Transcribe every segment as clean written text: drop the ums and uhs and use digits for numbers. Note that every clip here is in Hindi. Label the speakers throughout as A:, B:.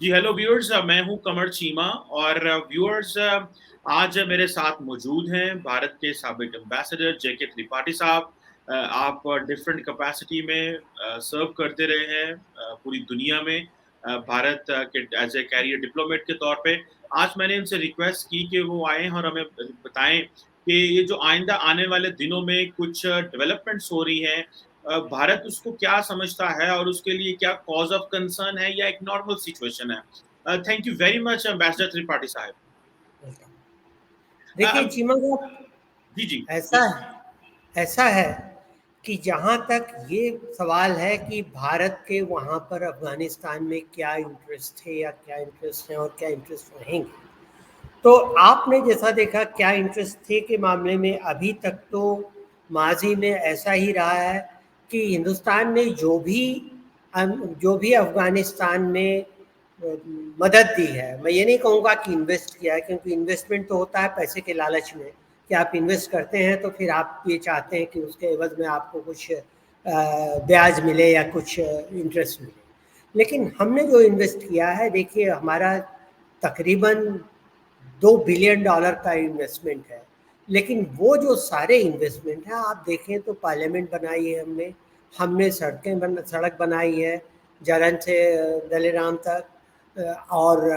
A: जी, हेलो व्यूअर्स, मैं हूँ कमर चीमा और व्यूअर्स, आज मेरे साथ मौजूद हैं भारत के साबिक एम्बेसडर जेके त्रिपाठी साहब। आप डिफरेंट कैपेसिटी में सर्व करते रहे हैं पूरी दुनिया में, भारत के एज ए कैरियर डिप्लोमेट के तौर पे। आज मैंने इनसे रिक्वेस्ट की कि वो आएँ और हमें बताएँ कि ये जो आइंदा आने वाले दिनों में कुछ डेवलपमेंट्स हो रही हैं, भारत उसको क्या समझता है और उसके लिए क्या कॉज़ ऑफ कंसर्न है या एक नॉर्मल सिचुएशन है? Thank you very much ambassador Tripathi साहब।
B: देखिए
A: अब
B: चीमक साहब,
A: जी, जी,
B: ऐसा
A: बिल्कुल।
B: ऐसा है कि जहाँ तक ये सवाल है कि भारत के वहाँ पर अफगानिस्तान में क्या इंटरेस्ट है या क्या इंटरेस्ट है और क्या इंटरेस्ट रहेंगे, तो आपने जैसा देखा क्या इंटरेस्ट थे के मामले में अभी तक तो माजी में ऐसा ही रहा है कि हिंदुस्तान ने जो भी अफगानिस्तान में मदद दी है, मैं ये नहीं कहूँगा कि इन्वेस्ट किया है, क्योंकि इन्वेस्टमेंट तो होता है पैसे के लालच में कि आप इन्वेस्ट करते हैं तो फिर आप ये चाहते हैं कि उसके एवज में आपको कुछ ब्याज मिले या कुछ इंटरेस्ट मिले। लेकिन हमने जो इन्वेस्ट किया है, देखिए हमारा तकरीबन $2 बिलियन का इन्वेस्टमेंट है। लेकिन वो जो सारे इन्वेस्टमेंट हैं आप देखें तो पार्लियामेंट बनाई है हमने, हमने सड़क बनाई है जालन से दलेराम तक, और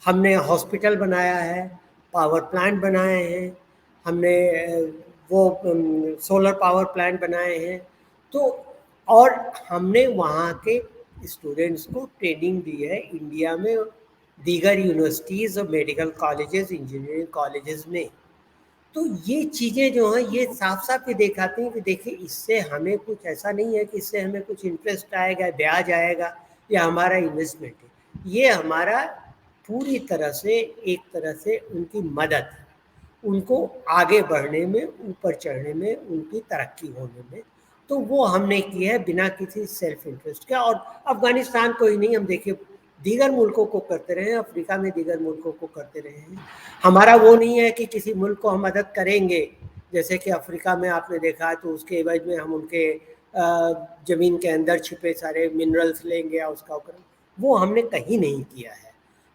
B: हमने हॉस्पिटल बनाया है, पावर प्लांट बनाए हैं, हमने वो सोलर पावर प्लांट बनाए हैं। तो और हमने वहाँ के स्टूडेंट्स को ट्रेनिंग दी है इंडिया में दीगर यूनिवर्सिटीज़ और मेडिकल कॉलेजेस, इंजीनियरिंग कॉलेजेस में। तो ये चीज़ें जो हैं ये साफ साफ ये दिखाती हैं कि देखिए इससे हमें कुछ ऐसा नहीं है कि इससे हमें कुछ इंटरेस्ट आएगा, ब्याज आएगा या हमारा इन्वेस्टमेंट है। ये हमारा पूरी तरह से एक तरह से उनकी मदद है, उनको आगे बढ़ने में, ऊपर चढ़ने में, उनकी तरक्की होने में। तो वो हमने की है बिना किसी सेल्फ इंटरेस्ट के। और अफगानिस्तान को ही नहीं, हम देखिए दीगर मुल्कों को करते रहे हैं, अफ्रीका में दीगर मुल्कों को करते रहे हैं। हमारा वो नहीं है कि किसी मुल्क को हम मदद करेंगे, जैसे कि अफ्रीका में आपने देखा है तो उसके एवज में हम उनके ज़मीन के अंदर छिपे सारे मिनरल्स लेंगे या उसका वो हमने कहीं नहीं किया है।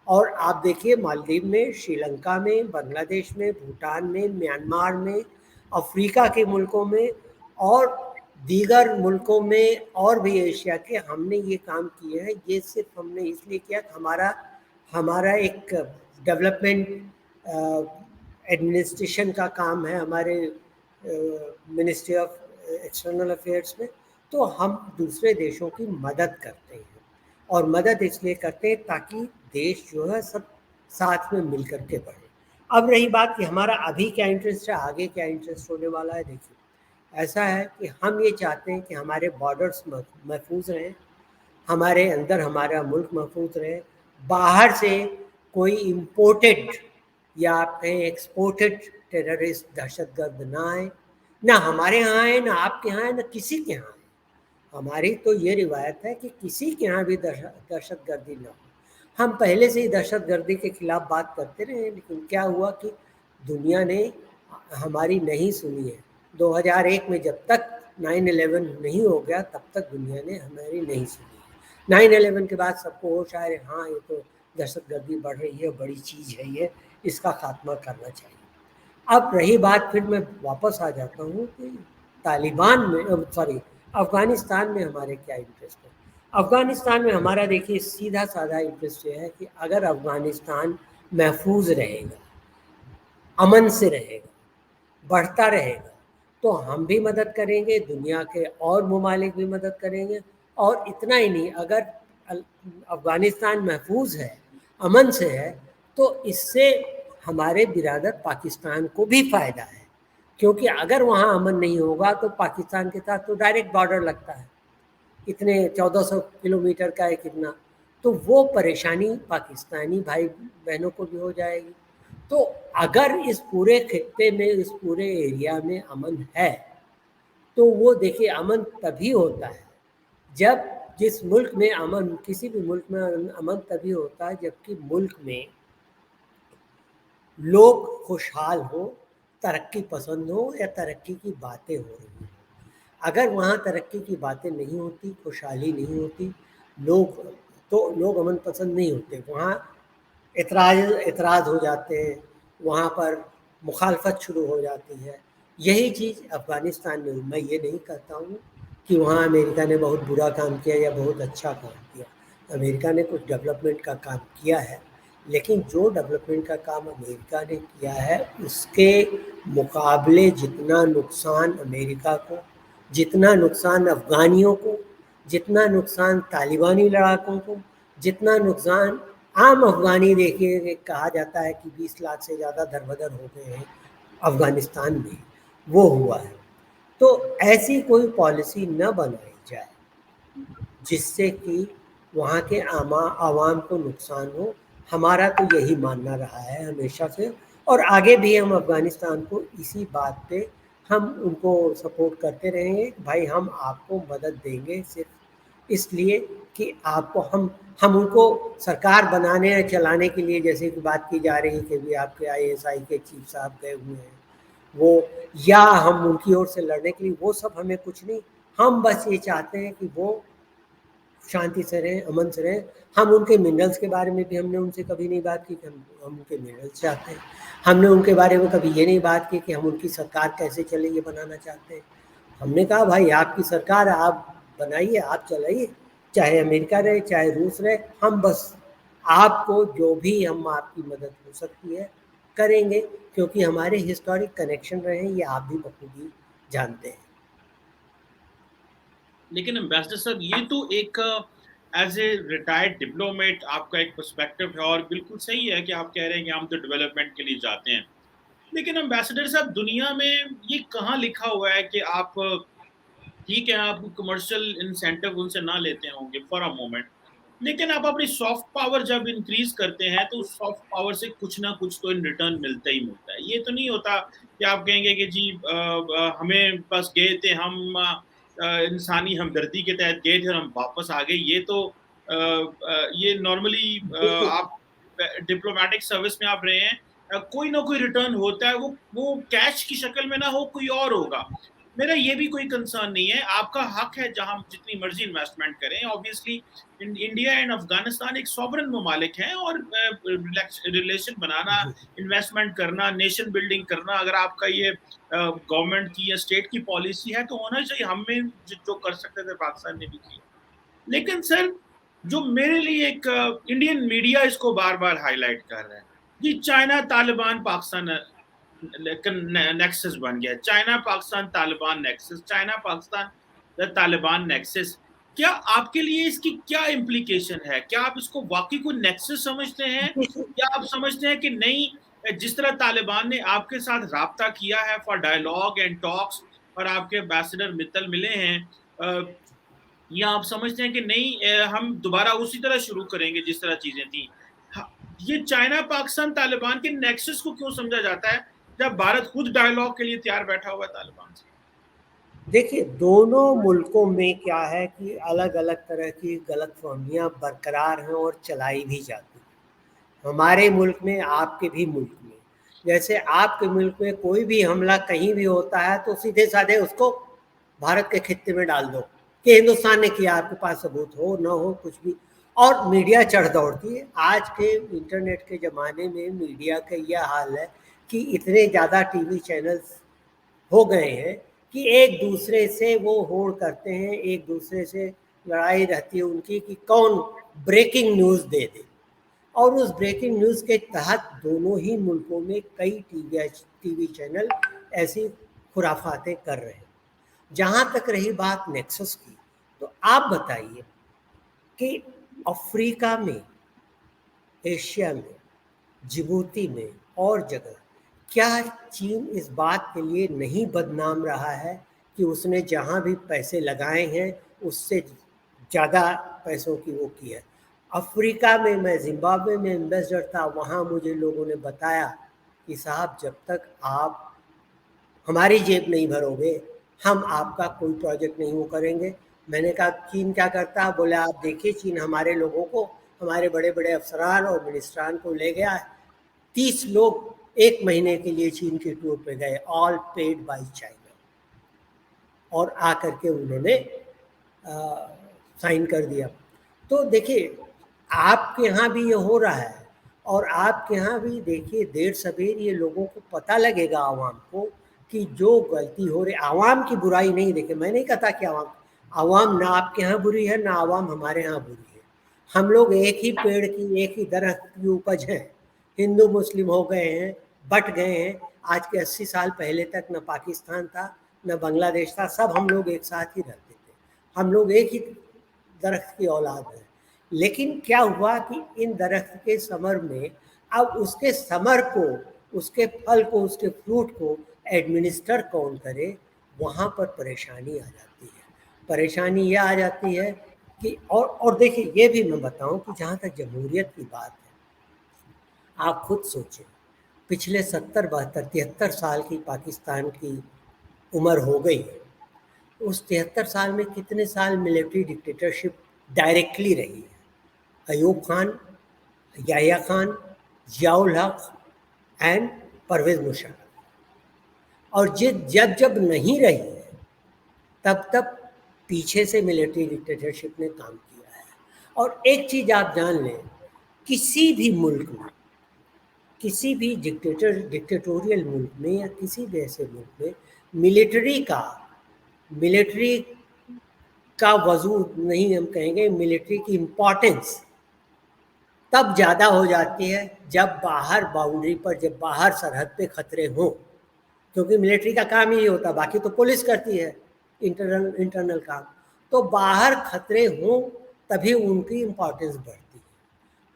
B: और आप देखिए मालदीव में, श्रीलंका में, बांग्लादेश में, भूटान में, म्यांमार में, अफ्रीका के मुल्कों में और दीगर मुल्कों में और भी एशिया के हमने ये काम किए हैं। ये सिर्फ हमने इसलिए किया कि हमारा हमारा एक डेवलपमेंट एडमिनिस्ट्रेशन का काम है हमारे मिनिस्ट्री ऑफ एक्सटर्नल अफेयर्स में। तो हम दूसरे देशों की मदद करते हैं, और मदद इसलिए करते हैं ताकि देश जो है सब साथ में मिल कर के बढ़े। अब रही बात कि हमारा अभी क्या इंटरेस्ट है, आगे क्या इंटरेस्ट होने वाला है, देखिए ऐसा है कि हम ये चाहते हैं कि हमारे बॉर्डर्स महफूज रहें, हमारे अंदर हमारा मुल्क महफूज रहे, बाहर से कोई इम्पोर्टेड या आप कहें एक्सपोर्टेड टेररिस्ट दहशतगर्द ना आए, ना हमारे यहाँ आए, ना आपके यहाँ आए, ना किसी के यहाँ आए। हमारी तो ये रिवायत है कि किसी के यहाँ भी दहशतगर्दी ना हो। हम पहले से ही दहशतगर्दी के खिलाफ बात करते रहे हैं, लेकिन क्या हुआ कि दुनिया ने हमारी नहीं सुनी है। 2001 में जब तक 9/11 नहीं हो गया तब तक दुनिया ने हमारी नहीं सुनी है। 9/11 के बाद सबको होश आया, हाँ ये तो दहशतगर्दी बढ़ रही है, बड़ी चीज़ है ये, इसका खात्मा करना चाहिए। अब रही बात, फिर मैं वापस आ जाता हूँ कि तालिबान में, सॉरी, अफ़गानिस्तान में हमारे क्या इंटरेस्ट है। अफ़गानिस्तान में हमारा देखिए सीधा साधा इंटरेस्ट ये है कि अगर अफ़गानिस्तान महफूज रहेगा, अमन से रहेगा, बढ़ता रहेगा, तो हम भी मदद करेंगे, दुनिया के और ममालिक भी मदद करेंगे। और इतना ही नहीं, अगर अफ़गानिस्तान महफूज है, अमन से है, तो इससे हमारे बिरादर पाकिस्तान को भी फ़ायदा है, क्योंकि अगर वहाँ अमन नहीं होगा तो पाकिस्तान के साथ तो डायरेक्ट बॉर्डर लगता है, कितने 1400 किलोमीटर का है कितना, तो वो परेशानी पाकिस्तानी भाई बहनों को भी हो जाएगी। तो अगर इस पूरे खित्ते में, इस पूरे एरिया में अमन है, तो वो देखिए अमन तभी होता है जब, जिस मुल्क में अमन, किसी भी मुल्क में अमन तभी होता है जबकि मुल्क में लोग खुशहाल हो, तरक्की पसंद हो या तरक्की की बातें हो रही हैं। अगर वहाँ तरक्की की बातें नहीं होती, खुशहाली नहीं होती, लोग तो लोग अमन पसंद नहीं होते, वहाँ एतराज़ हो जाते हैं, वहाँ पर मुखालफत शुरू हो जाती है। यही चीज़ अफ़गानिस्तान में हुई। मैं ये नहीं कहता हूँ कि वहाँ अमेरिका ने बहुत बुरा काम किया या बहुत अच्छा काम किया। अमेरिका ने कुछ डेवलपमेंट का काम किया है, लेकिन जो डेवलपमेंट का काम अमेरिका ने किया है उसके मुकाबले जितना नुकसान अमेरिका को, जितना नुकसान अफ़गानियों को, जितना नुकसान तालिबानी लड़ाकों को, जितना नुकसान आम अफ़गानी, देखिए कि कहा जाता है कि 20 लाख से ज़्यादा दर-बदर हो गए हैं अफ़गानिस्तान में, वो हुआ है। तो ऐसी कोई पॉलिसी न बनाई जाए जिससे कि वहाँ के आवाम को नुकसान हो। हमारा तो यही मानना रहा है हमेशा से, और आगे भी हम अफ़गानिस्तान को इसी बात पे हम उनको सपोर्ट करते रहेंगे। भाई हम आपको मदद देंगे सिर्फ इसलिए कि आपको हम उनको सरकार बनाने या चलाने के लिए, जैसे कि बात की जा रही है कि भी आपके आईएसआई के चीफ साहब गए हुए हैं वो, या हम उनकी ओर से लड़ने के लिए, वो सब हमें कुछ नहीं। हम बस ये चाहते हैं कि वो शांति से रहें, अमन से रहें। हम उनके मिनरल्स के बारे में भी हमने उनसे कभी नहीं बात की कि हम उनके मिनरल्स चाहते हैं। हमने उनके बारे में कभी ये नहीं बात की कि हम उनकी सरकार कैसे चले ये बनाना चाहते हैं। हमने कहा भाई आपकी सरकार आप बनाइए, आप चलाइए, चाहे अमेरिका रहे चाहे रूस रहे, हम बस आपको जो भी हम आपकी मदद हो सकती है करेंगे, क्योंकि हमारे हिस्टोरिक कनेक्शन रहे हैं, ये आप भी बखूबी जानते हैं।
A: लेकिन एम्बेसडर साहब, ये तो एक एज ए रिटायर्ड डिप्लोमेट आपका एक पर्सपेक्टिव है, और बिल्कुल सही है कि आप कह रहे हैं कि हम तो डेवलपमेंट के लिए जाते हैं। लेकिन एम्बेसडर साहब, दुनिया में ये कहाँ लिखा हुआ है कि आप, ठीक है, आप कमर्शियल इंसेंटिव उनसे ना लेते होंगे फॉर अ मोमेंट, लेकिन आप अपनी सॉफ्ट पावर जब इंक्रीज करते हैं तो सॉफ्ट पावर से कुछ ना कुछ तो इन रिटर्न मिलता ही मिलता है। ये तो नहीं होता कि आप कहेंगे कि जी हमें बस गए थे हम, इंसानी हमदर्दी के तहत गए थे और हम वापस आ गए। ये तो ये नॉर्मली
B: देखिए,
A: आप डिप्लोमेटिक सर्विस में आप रहे हैं, कोई ना कोई रिटर्न होता है, वो कैश की शक्ल में ना हो, कोई और होगा। मेरा ये भी कोई कंसर्न नहीं है, आपका हक है जहां जितनी मर्जी इन्वेस्टमेंट करें। ऑब्वियसली इंडिया एंड अफगानिस्तान एक सॉवरन ममालिक हैं, और रिलेशन बनाना, इन्वेस्टमेंट करना, नेशन बिल्डिंग करना, अगर आपका ये गवर्नमेंट की या स्टेट की पॉलिसी है तो होना चाहिए। हमें जो कर सकते थे पाकिस्तान ने भी किया। लेकिन सर, जो मेरे लिए एक इंडियन मीडिया इसको बार बार हाईलाइट कर रहा है, जी चाइना तालिबान पाकिस्तान नेक्सस बन गया, China Pakistan Taliban nexus, China Pakistan Taliban nexus. क्या आपके लिए इसकी क्या इम्प्लीकेशन है? क्या आप इसको वाकई को नेक्सस समझते हैं, या आप समझते हैं कि नहीं, जिस तरह तालिबान ने आपके साथ राब्ता किया है फॉर डायलॉग एंड टॉक्स, और आपके एम्बेसडर मित्तल मिले हैं, या आप समझते हैं कि नहीं, हम दोबारा उसी तरह शुरू करेंगे जिस तरह चीजें थी? ये चाइना पाकिस्तान तालिबान के नेक्सस को क्यों समझा जाता है जब भारत खुद डायलॉग के लिए तैयार बैठा हुआ है तालिबान से?
B: देखिए दोनों मुल्कों में क्या है कि अलग अलग तरह की गलतफहमियां बरकरार हैं और चलाई भी जाती हैं। हमारे मुल्क में, आपके भी मुल्क में, जैसे आपके मुल्क में कोई भी हमला कहीं भी होता है तो सीधे साधे उसको भारत के खित्ते में डाल दो कि हिंदुस्तान ने किया, आपके पास सबूत हो ना हो कुछ भी, और मीडिया चढ़ दौड़ती है। आज के इंटरनेट के ज़माने में मीडिया का यह हाल है कि इतने ज़्यादा टीवी चैनल्स हो गए हैं कि एक दूसरे से वो होड़ करते हैं, एक दूसरे से लड़ाई रहती है उनकी कि कौन ब्रेकिंग न्यूज़ दे दे। और उस ब्रेकिंग न्यूज़ के तहत दोनों ही मुल्कों में कई टीवी चैनल ऐसी खुराफातें कर रहे हैं। जहाँ तक रही बात नेक्सस की, तो आप बताइए कि अफ्रीका में, एशिया में, जिबूती में और जगह, क्या चीन इस बात के लिए नहीं बदनाम रहा है कि उसने जहाँ भी पैसे लगाए हैं उससे ज़्यादा पैसों की वो की है? अफ्रीका में, मैं जिम्बाब्वे में एम्बेसडर था, वहाँ मुझे लोगों ने बताया कि साहब जब तक आप हमारी जेब नहीं भरोगे हम आपका कोई प्रोजेक्ट नहीं वो करेंगे। मैंने कहा चीन क्या करता है? बोले आप देखिए चीन हमारे लोगों को, हमारे बड़े बड़े अफसरान और मिनिस्ट्रान को ले गया है। 30 लोग एक महीने के लिए चीन की टूर पे गए, ऑल पेड बाय चाइना, और आकर के उन्होंने साइन कर दिया। तो देखिए आपके यहाँ भी ये हो रहा है, और आपके यहाँ भी देखिए देर सवेर ये लोगों को पता लगेगा, आवाम को, कि जो गलती हो रही, आवाम की बुराई नहीं देखे, मैं नहीं कहता कि आवाम ना आपके यहाँ बुरी है ना आवाम हमारे यहाँ बुरी है। हम लोग एक ही पेड़ की, एक ही दरख्त की उपज हैं। हिंदू मुस्लिम हो गए हैं, बट गए हैं। आज के 80 साल पहले तक न पाकिस्तान था न बांग्लादेश था, सब हम लोग एक साथ ही रहते थे। हम लोग एक ही दरख्त की औलाद है। लेकिन क्या हुआ कि इन दरख्त के समर में अब उसके समर को, उसके फल को, उसके फ्रूट को एडमिनिस्टर कौन करे, वहाँ पर परेशानी आ जाती है। परेशानी यह आ जाती है कि और देखिए ये भी मैं बताऊं कि जहाँ तक जमहूरियत की बात है, आप खुद सोचें, पिछले 70, 72, 73 साल की पाकिस्तान की उम्र हो गई है। उस 73 साल में कितने साल मिलिट्री डिक्टेटरशिप डायरेक्टली रही है? अयूब खान, याह्या खान, जियाउल हक एंड परवेज मुशर्रफ। और जब जब नहीं रही है तब तब पीछे से मिलिट्री डिक्टेटरशिप ने काम किया है। और एक चीज़ आप जान लें, किसी भी मुल्क में, किसी भी डिक्टेटोरियल मुल्क में या किसी भी ऐसे मुल्क में मिलिट्री का वजूद नहीं, हम कहेंगे मिलिट्री की इम्पोर्टेंस तब ज़्यादा हो जाती है जब बाहर बाउंड्री पर, जब बाहर सरहद पे खतरे हों। क्योंकि मिलिट्री का काम ही होता, बाकी तो पुलिस करती है इंटरनल काम। तो बाहर खतरे हों तभी उनकी इम्पोर्टेंस बढ़ती है।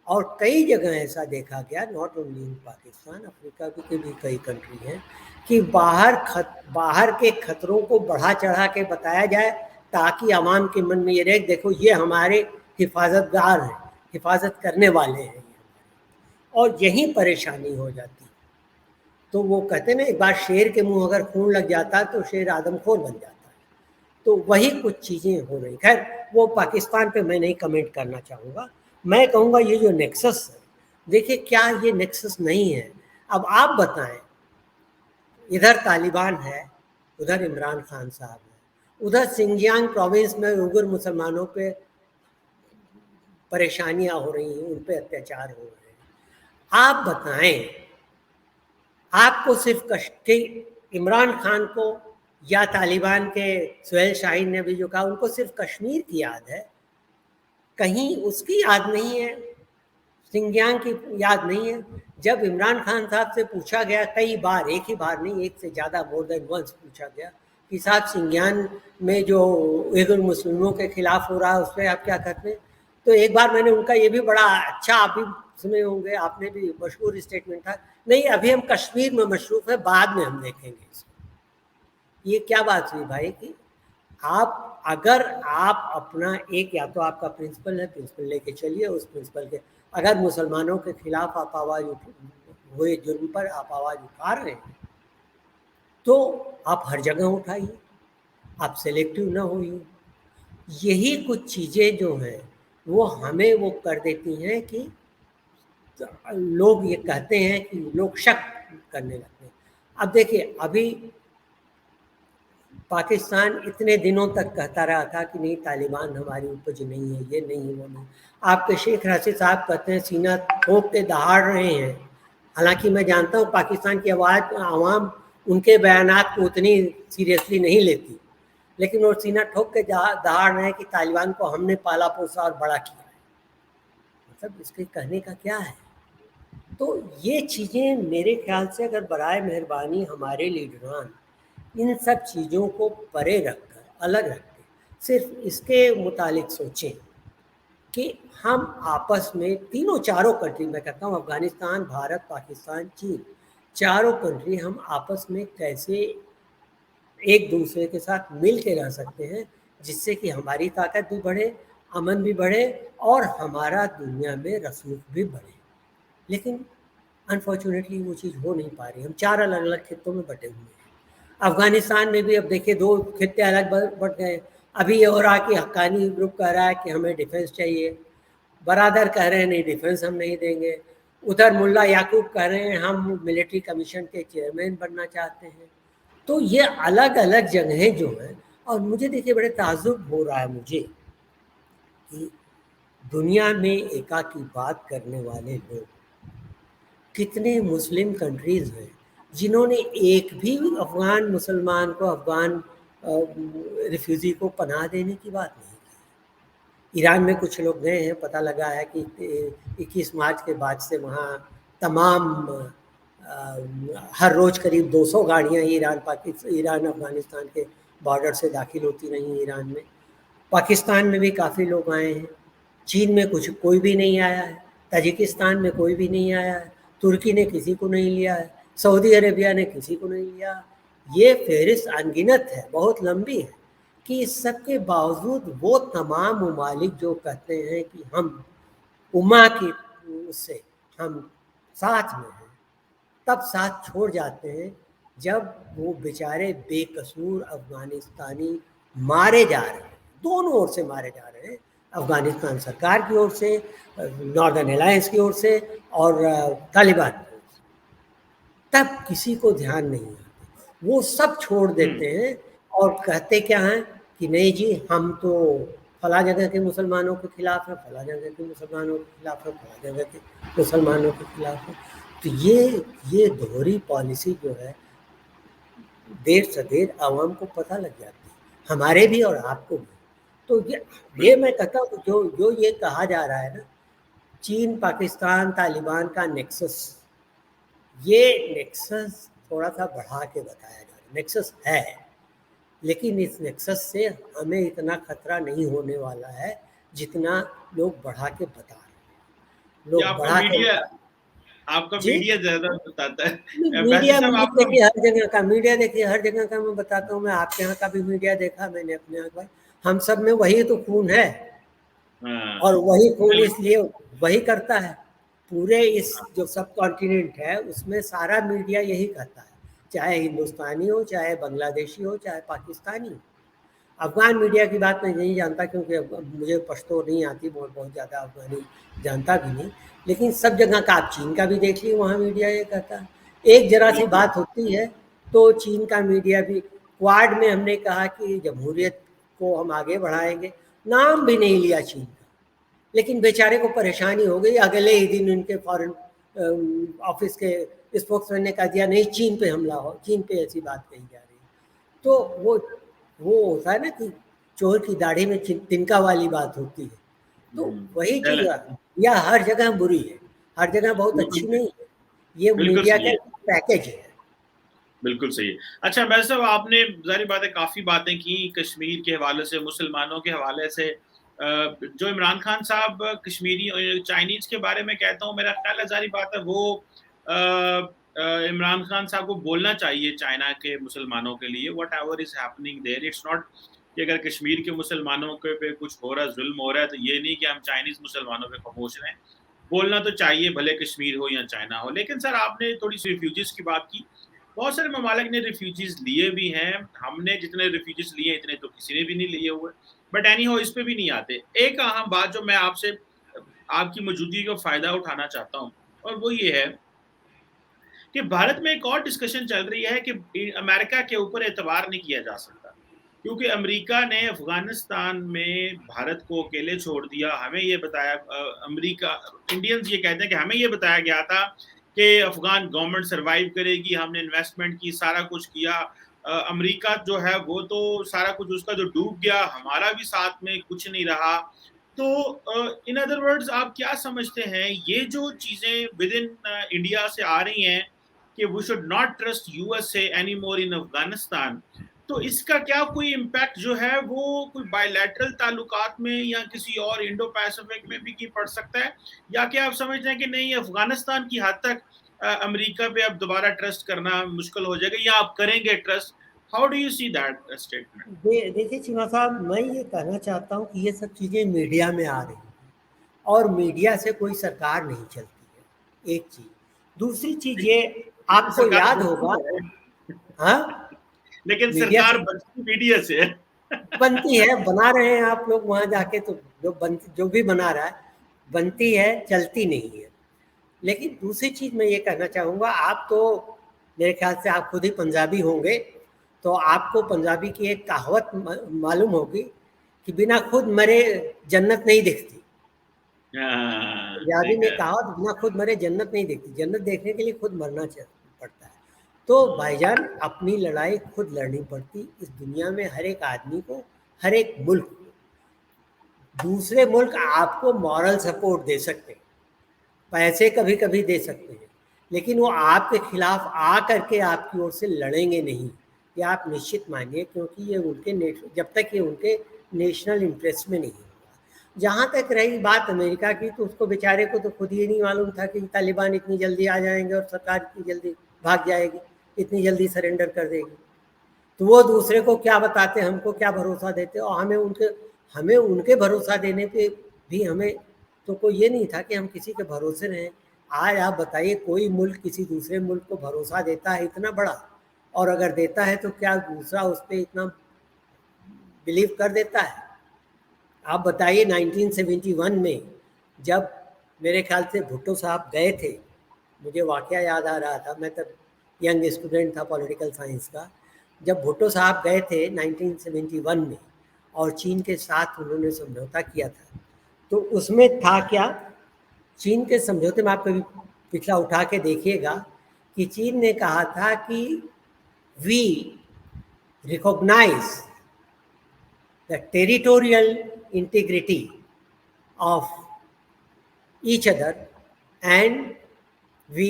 B: और कई जगह ऐसा देखा गया, not only in Pakistan, Africa के भी कई कंट्री हैं, कि बाहर के खतरों को बढ़ा चढ़ा के बताया जाए ताकि आवाम के मन में ये रहे, देखो ये हमारे हिफाजतगार हैं, हिफाजत करने वाले हैं। और यही परेशानी हो जाती है। तो वो कहते ना, एक बार शेर के मुंह अगर खून लग जाता है तो शेर आदमखोर बन जाता है। तो वही कुछ चीज़ें हो रही। खैर वो पाकिस्तान पे मैं नहीं कमेंट करना चाहूँगा। मैं कहूँगा ये जो नेक्सस है, देखिए क्या ये नेक्सस नहीं है? अब आप बताएं, इधर तालिबान है, उधर इमरान खान साहब है, उधर सिंजियांग प्रोविंस में उइगर मुसलमानों पे परेशानियां हो रही हैं, उन पे अत्याचार हो रहे हैं। आप बताएं, आपको सिर्फ इमरान खान को या तालिबान के सुहेल शाहीन ने भी जो कहा, उनको सिर्फ कश्मीर की याद है, कहीं उसकी याद नहीं है, सिंजियांग की याद नहीं है। जब इमरान खान साहब से पूछा गया कई बार, एक ही बार नहीं, एक से ज़्यादा, मोर देन वंस पूछा गया कि साहब सिंजियांग में जो उइगर मुस्लिमों के खिलाफ हो रहा है उस पर आप क्या कहते हैं? तो एक बार मैंने उनका ये भी बड़ा अच्छा, आप भी सुने होंगे, आपने भी, मशहूर स्टेटमेंट था, नहीं अभी हम कश्मीर में मशरूफ है, बाद में हम देखेंगे इसको। ये क्या बात हुई भाई कि अगर आप अपना एक, या तो आपका प्रिंसिपल है, प्रिंसिपल लेके चलिए, उस प्रिंसिपल के, अगर मुसलमानों के खिलाफ आप आवाज़ हुए जुर्म पर आप आवाज़ उठा रहे हैं तो आप हर जगह उठाइए, आप सेलेक्टिव ना होइए। यही कुछ चीज़ें जो हैं वो हमें वो कर देती हैं कि लोग ये कहते हैं कि लोग शक करने लगते हैं। अब देखिए, अभी पाकिस्तान इतने दिनों तक कहता रहा था कि नहीं तालिबान हमारी उपज नहीं है, ये नहीं है, वो नहीं। आपके शेख रशीद साहब कहते हैं सीना ठोक के दहाड़ रहे हैं। हालांकि मैं जानता हूँ पाकिस्तान की आवाम उनके बयानात को उतनी सीरियसली नहीं लेती, लेकिन वो सीना ठोक के दहाड़ रहे हैं कि तालिबान को हमने पाला पोसा और बड़ा किया है। मतलब इसके कहने का क्या है? तो ये चीज़ें मेरे ख्याल से अगर बराए मेहरबानी हमारे लीडरान इन सब चीज़ों को परे रखकर, अलग रख के, सिर्फ इसके मुतालिक सोचें कि हम आपस में तीनों चारों कंट्री, मैं कहता हूँ अफ़गानिस्तान, भारत, पाकिस्तान, चीन, चारों कंट्री हम आपस में कैसे एक दूसरे के साथ मिल के रह सकते हैं, जिससे कि हमारी ताकत भी बढ़े, अमन भी बढ़े और हमारा दुनिया में रसूख भी बढ़े। लेकिन अनफॉर्चुनेटली वो चीज़ हो नहीं पा रही। हम 4 अलग अलग खित्तों में बटे हुए हैं। अफ़गानिस्तान में भी अब देखिए 2 खित्ते अलग बट गए। अभी ये हो रहा कि हक्कानी ग्रुप कह रहा है कि हमें डिफेंस चाहिए, बरादर कह रहे हैं नहीं डिफेंस हम नहीं देंगे, उधर मुल्ला याकूब कह रहे हैं हम मिलिट्री कमीशन के चेयरमैन बनना चाहते हैं। तो ये अलग अलग जगहें जो हैं, और मुझे देखिए बड़े ताज्जुब हो रहा है मुझे कि दुनिया में एकाकीवाद करने वाले लोग, कितने मुस्लिम कंट्रीज हैं जिन्होंने एक भी अफगान मुसलमान को, अफगान रिफ्यूजी को पनाह देने की बात नहीं की। ईरान में कुछ लोग गए हैं, पता लगा है कि 21 मार्च के बाद से वहाँ तमाम हर रोज़ करीब 200 गाड़ियाँ ईरान अफगानिस्तान के बॉर्डर से दाखिल होती रही ईरान में। पाकिस्तान में भी काफ़ी लोग आए हैं, चीन में कोई भी नहीं आया है, ताजिकिस्तान में कोई भी नहीं आया है, तुर्की ने किसी को नहीं लिया है, सऊदी अरेबिया ने किसी को नहीं लिया। ये फहरिस्त अनगिनत है, बहुत लंबी है, कि इस सब के बावजूद वो तमाम ममालिक जो कहते हैं कि हम उम्मा की उससे हम साथ में हैं, तब साथ छोड़ जाते हैं जब वो बेचारे बेकसूर अफगानिस्तानी मारे जा रहे हैं, दोनों ओर से मारे जा रहे हैं, अफगानिस्तान सरकार की ओर से, नॉर्दर्न अलायंस की ओर से और तालिबान की ओर से, तब किसी को ध्यान नहीं आता। वो सब छोड़ देते हैं और कहते क्या हैं कि नहीं जी, हम तो फला जगह के मुसलमानों के खिलाफ है, फला जगह के मुसलमानों के खिलाफ है, फला जगह के मुसलमानों के खिलाफ है। तो ये दोहरी पॉलिसी जो है, देर सवेर आवाम को पता लग जाती है, हमारे भी और आपको भी। तो ये मैं कहता हूँ, जो ये कहा जा रहा है ना, चीन पाकिस्तान तालिबान का नेक्सस, ये नेक्सस थोड़ा सा बढ़ा के बताया जा रहा है। नेक्सस है, लेकिन इस नेक्सस से हमें इतना खतरा नहीं होने वाला है जितना लोग बढ़ा के बता रहे हैं। लोग बढ़ा के
A: आपका मीडिया ज्यादा बताता है।
B: मीडिया देखिए हर जगह का, मीडिया देखिए हर जगह का मैं बताता हूँ। मैं आपके यहाँ का भी मीडिया देखा मैंने अपने यहाँ का, हम सब में वही तो खून है, और वही खून इसलिए वही करता है। पूरे इस जो सब कॉन्टिनेंट है उसमें सारा मीडिया यही करता है, चाहे हिंदुस्तानी हो, चाहे बांग्लादेशी हो, चाहे पाकिस्तानी हो। अफगान मीडिया की बात मैं नहीं जानता, क्योंकि मुझे पश्तो नहीं आती, बहुत ज़्यादा अफगानी जानता भी नहीं। लेकिन सब जगह का, आप चीन का भी देख लीजिए, वहाँ मीडिया ये कहता है। एक जरा सी बात होती है तो चीन का मीडिया भी, क्वाड में हमने कहा कि जमहूरियत को हम आगे बढ़ाएंगे, नाम भी नहीं लिया चीन का, लेकिन बेचारे को परेशानी हो गई। अगले ही दिन उनके फॉरेन ऑफिस के स्पोक्समैन ने कह दिया नहीं, चीन पे हमला हो, चीन पे ऐसी बात कही जा रही है। तो वो होता है ना कि चोर की दाढ़ी में तिनका वाली बात होती है। तो वही चीज या हर जगह बुरी है, हर जगह बहुत अच्छी नहीं है। ये मीडिया का पैकेज है।
A: बिल्कुल सही है। अच्छा भाई साहब, आपने जारी बात है काफी बातें की कश्मीर के हवाले से, मुसलमानों के हवाले से। जो इमरान खान साहब कश्मीरी चाइनीज के बारे में कहता हूँ, मेरा ख्याल है जारी बात है वो इमरान खान साहब को बोलना चाहिए चाइना के मुसलमानों के लिए, whatever is happening there, it's not कि अगर कश्मीर के मुसलमानों के पे कुछ हो रहा है, जुल्म हो रहा है, तो ये नहीं कि हम चाइनीज मुसलमानों पे खामोश रहें। बोलना तो चाहिए, भले कश्मीर हो या चाइना हो। लेकिन सर, आपने थोड़ी सी रिफ्यूजीज की बात की। बहुत सारे ममालिक ने रिफ्यूजीज लिए भी हैं, हमने जितने रिफ्यूजीज लिए इतने तो किसी ने भी नहीं लिए हुए, बट एनी हो, इस पे भी नहीं आते। एक अहम बात जो मैं आपसे आपकी मौजूदगी का फायदा उठाना चाहता हूँ, और वो ये है कि भारत में एक और डिस्कशन चल रही है कि अमेरिका के ऊपर एतबार नहीं किया जा सकता, क्योंकि अमेरिका ने अफगानिस्तान में भारत को अकेले छोड़ दिया। हमें ये बताया अमेरिका, इंडियंस ये कहते हैं कि हमें ये बताया गया था कि अफगान गवर्नमेंट सरवाइव करेगी, हमने इन्वेस्टमेंट की, सारा कुछ किया। अमेरिका जो है वो तो सारा कुछ उसका जो डूब गया, हमारा भी साथ में कुछ नहीं रहा। तो इन अदर वर्ड्स, आप क्या समझते हैं ये जो चीजें विद इन इंडिया से आ रही हैं कि we should not trust USA any more in Afghanistan, तो इसका क्या कोई इम्पैक्ट जो है वो कोई बायलैटरल ताल्लुकात में या किसी और इंडो पैसिफिक में भी की पड़ सकता है, या क्या आप समझते हैं कि नहीं, अफगानिस्तान की हद तक अमेरिका पे अब दोबारा ट्रस्ट करना मुश्किल हो जाएगा, या आप करेंगे trust? How do you see that statement?
B: देखिए चीमा साहब, मैं ये कहना चाहता हूँ कि ये सब चीज़ें मीडिया में आ रही हैं, और मीडिया से कोई सरकार नहीं चलती है, एक चीज़। दूसरी चीज़ ये आपको याद होगा, हाँ,
A: लेकिन सरकार मीडिया से
B: बनती है, बना रहे हैं आप लोग वहाँ जाके, तो जो भी बना रहा है बनती है, चलती नहीं है। लेकिन दूसरी चीज़ मैं ये कहना चाहूँगा, आप तो मेरे ख्याल से आप खुद ही पंजाबी होंगे, तो आपको पंजाबी की एक कहावत मालूम होगी कि बिना खुद मरे जन्नत नहीं दिखती। पंजाबी
A: सही
B: में
A: कह रहे हैं।
B: कहावत, बिना खुद मरे जन्नत नहीं देखती, जन्नत देखने के लिए खुद मरना पड़ता है। तो भाईजान अपनी लड़ाई खुद लड़नी पड़ती इस दुनिया में, हर एक आदमी को, हर एक मुल्क को। दूसरे मुल्क आपको मॉरल सपोर्ट दे सकते हैं, पैसे कभी कभी दे सकते हैं, लेकिन वो आपके खिलाफ आ करके आपकी ओर से लड़ेंगे नहीं, ये आप निश्चित मानिए, क्योंकि ये उनके जब तक ये उनके नेशनल इंटरेस्ट में नहीं होगा। जहाँ तक रही बात अमेरिका की, तो उसको बेचारे को तो खुद ही नहीं मालूम था कि तालिबान इतनी जल्दी आ जाएंगे और सरकार इतनी जल्दी भाग जाएगी, इतनी जल्दी सरेंडर कर देगी। तो वो दूसरे को क्या बताते, हमको क्या भरोसा देते, और हमें उनके भरोसा देने पे भी हमें तो कोई ये नहीं था कि हम किसी के भरोसे रहें। आज आप बताइए, कोई मुल्क किसी दूसरे मुल्क को भरोसा देता है इतना बड़ा, और अगर देता है तो क्या दूसरा उस पर इतना बिलीव कर देता है? आप बताइए 1971 में जब मेरे ख्याल से भुट्टो साहब गए थे, मुझे वाकया याद आ रहा था, मैं तब यंग स्टूडेंट था पॉलिटिकल साइंस का, जब भुट्टो साहब गए थे 1971 में और चीन के साथ उन्होंने समझौता किया था, तो उसमें था क्या? चीन के समझौते में आप कभी पिछला उठा के देखिएगा कि चीन ने कहा था कि we recognise the territorial integrity of each other, and we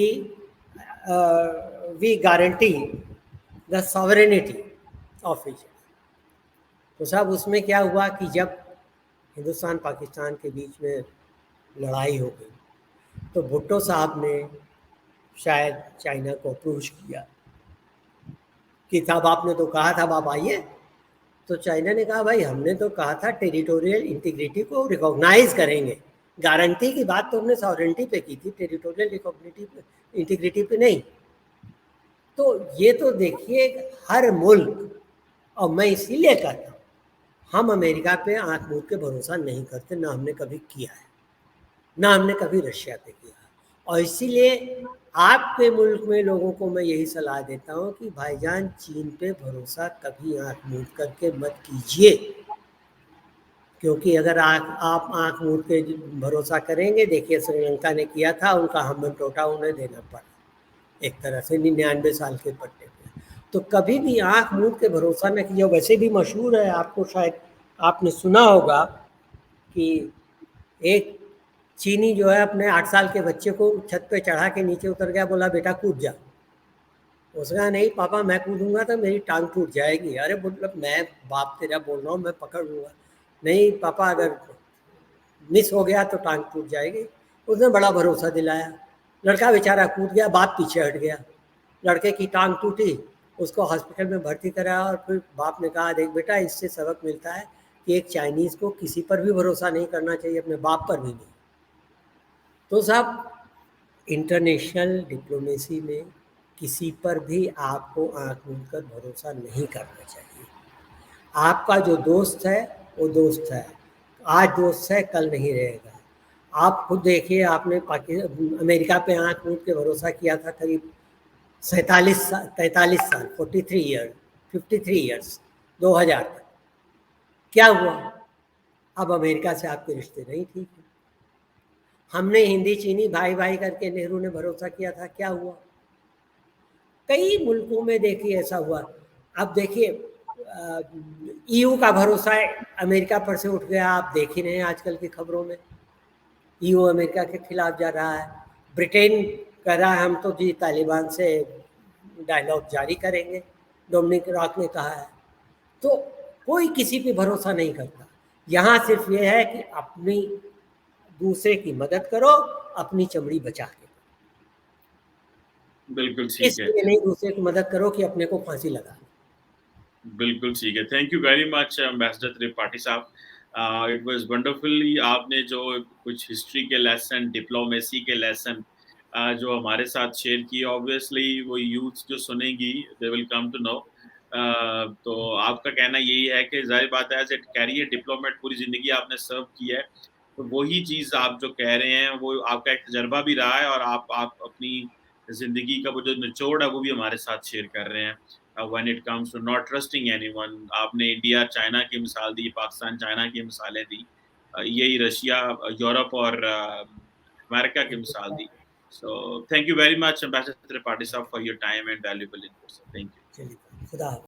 B: we guarantee the sovereignty of each other। तो साहब उसमें क्या हुआ कि जब हिंदुस्तान पाकिस्तान के बीच में लड़ाई हो गई, तो भुट्टो साहब ने शायद चाइना को अप्रोच किया कि साहब आपने तो कहा था आप आइए। तो चाइना ने कहा भाई हमने तो कहा था टेरिटोरियल इंटीग्रिटी को रिकॉग्नाइज करेंगे, गारंटी की बात तो हमने सॉवरेंटी पे की थी, टेरिटोरियल इंटीग्रिटी पे नहीं। तो ये तो देखिए हर मुल्क, और मैं इसीलिए कहता हूँ हम अमेरिका पे आंख मूंद के भरोसा नहीं करते, ना हमने कभी किया है, ना हमने कभी रशिया पे किया है। और इसीलिए आपके मुल्क में लोगों को मैं यही सलाह देता हूँ कि भाईजान चीन पे भरोसा कभी आंख मूंद करके मत कीजिए, क्योंकि अगर आप आंख मूंद के भरोसा करेंगे, देखिए श्रीलंका ने किया था, उनका हमन टोटा उन्हें देना पड़ा एक तरह से 99 साल के पट्टे पे। तो कभी भी आंख मूंद के भरोसा न कीजिए। वैसे भी मशहूर है, आपको शायद आपने सुना होगा कि एक चीनी जो है अपने 8 साल के बच्चे को छत पे चढ़ा के नीचे उतर गया, बोला बेटा कूद जा। उसका नहीं पापा मैं कूदूंगा तो मेरी टांग टूट जाएगी। अरे मतलब मैं बाप तेरा बोल रहा हूँ, मैं पकड़ लूंगा। नहीं पापा अगर मिस हो गया तो टांग टूट जाएगी। उसने बड़ा भरोसा दिलाया, लड़का बेचारा कूद गया, बाप पीछे हट गया, लड़के की टांग टूटी, उसको हॉस्पिटल में भर्ती कराया, और फिर बाप ने कहा देख बेटा इससे सबक मिलता है कि एक चाइनीज़ को किसी पर भी भरोसा नहीं करना चाहिए, अपने बाप पर भी नहीं। तो साहब इंटरनेशनल डिप्लोमेसी में किसी पर भी आपको आंख मूंद कर भरोसा नहीं करना चाहिए। आपका जो दोस्त है वो दोस्त है, आज दोस्त है कल नहीं रहेगा। आप खुद देखिए, आपने अमेरिका पे आंख मूंद के भरोसा किया था करीब 43 साल 43 ईयर 53 ईयर्स 2000 तक। क्या हुआ? अब अमेरिका से आपके रिश्ते नहीं ठीक है। हमने हिंदी चीनी भाई भाई करके नेहरू ने भरोसा किया था, क्या हुआ? कई मुल्कों में देखिए ऐसा हुआ। अब देखिए ईयू का भरोसा अमेरिका पर से उठ गया, आप देख ही रहे हैं आजकल की खबरों में, ईयू अमेरिका के खिलाफ जा रहा है। ब्रिटेन कह रहा है हम तो जी तालिबान से डायलॉग जारी करेंगे, डोमिनिक रॉक ने कहा है। तो कोई किसी पे भरोसा नहीं करता। यहाँ सिर्फ ये है कि अपनी दूसरे की मदद करो, अपनी चमड़ी बचा के।
A: बिल्कुल ठीक है।
B: इसलिए नहीं दूसरे की मदद करो कि अपने को फांसी लगा।
A: बिल्कुल ठीक है। Thank you very much ambassador Tripathi sahab. It was wonderfully आपने जो कुछ हिस्ट्री के लेसन, डिप्लोमेसी के लेसन जो हमारे साथ शेयर किए, ऑब्वियसली वो यूथ जो सुनेंगी they will come to know. तो आपका कहना यही है कि ज़ाहिर बात है एज़ ए कैरियर डिप्लोमेट पूरी ज़िंदगी आपने सर्व की है, तो वही चीज़ आप जो कह रहे हैं वो आपका एक तजुर्बा भी रहा है और आप अपनी ज़िंदगी का वो जो निचोड़ है वो भी हमारे साथ शेयर कर रहे हैं। When it comes to not trusting anyone, आपने इंडिया चाइना की मिसाल दी, पाकिस्तान चाइना की मिसालें दी। यही रशिया, यूरोप और अमेरिका की मिसाल दी। So thank you very much ambassador Tripathi sahab for your time and valuable inputs. Thank you.
B: चलिए, खुदा हाफ़िज़।